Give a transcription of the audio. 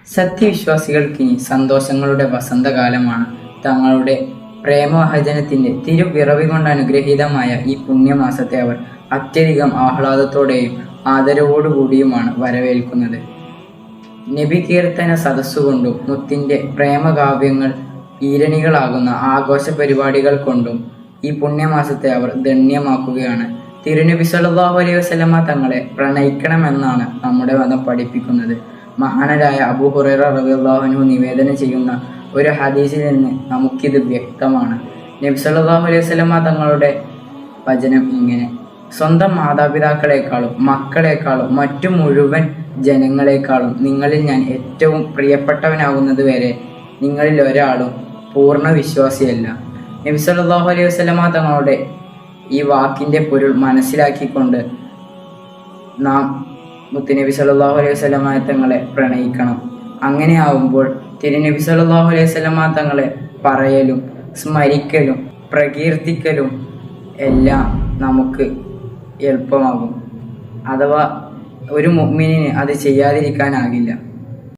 സത്യവിശ്വാസികൾക്കിനി സന്തോഷങ്ങളുടെ വസന്തകാലമാണ്. തങ്ങളുടെ പ്രേമവഹജനത്തിന്റെ തിരുവിറവി കൊണ്ട് അനുഗ്രഹീതമായ ഈ പുണ്യമാസത്തെ അവർ അത്യധികം ആഹ്ലാദത്തോടെയും ആദരവോടുകൂടിയുമാണ് വരവേൽക്കുന്നത്. നബി കീർത്തന സദസ്സുകൊണ്ടും മുത്തിന്റെ പ്രേമകാവ്യങ്ങൾ ഈരണികളാകുന്ന ആഘോഷ പരിപാടികൾ കൊണ്ടും ഈ പുണ്യമാസത്തെ അവർ ധന്യമാക്കുകയാണ്. തിരുനബി സല്ലല്ലാഹു അലൈഹി വസല്ലമ തങ്ങളെ പ്രണയിക്കണമെന്നാണ് നമ്മുടെ മതം പഠിപ്പിക്കുന്നത്. മഹാനരായ അബൂ ഹുറൈറ റളിയല്ലാഹു അൻഹു നിവേദനം ചെയ്യുന്ന ഒരു ഹദീസിൽ നിന്ന് നമുക്കിത് വ്യക്തമാണ്. നബി സല്ലല്ലാഹു അലൈഹി വസല്ലമ തങ്ങളുടെ വചനം ഇങ്ങനെ: സ്വന്തം മാതാപിതാക്കളെക്കാളും മക്കളെക്കാളും മറ്റു മുഴുവൻ ജനങ്ങളെക്കാളും നിങ്ങളിൽ ഞാൻ ഏറ്റവും പ്രിയപ്പെട്ടവനാകുന്നത് വരെ നിങ്ങളിൽ ഒരാളും പൂർണ്ണ വിശ്വാസിയല്ല. നബി സല്ലല്ലാഹു അലൈഹി വസല്ലമ തങ്ങളുടെ ഈ വാക്കിന്റെ പൊരുൾ മനസ്സിലാക്കിക്കൊണ്ട് നാം മുത്തുനബി സല്ലല്ലാഹു അലൈഹി വസല്ലമ തങ്ങളെ പ്രണയിക്കണം. അങ്ങനെ ആവുമ്പോൾ തിരുനബി സല്ലല്ലാഹു അലൈഹി വസല്ലമ തങ്ങളെ പറയലും സ്മരിക്കലും പ്രകീർത്തിക്കലും എല്ലാം നമുക്ക് എളുപ്പമാകും. അഥവാ ഒരു മുഅ്മിനിന് അത് ചെയ്യാതിരിക്കാനാകില്ല.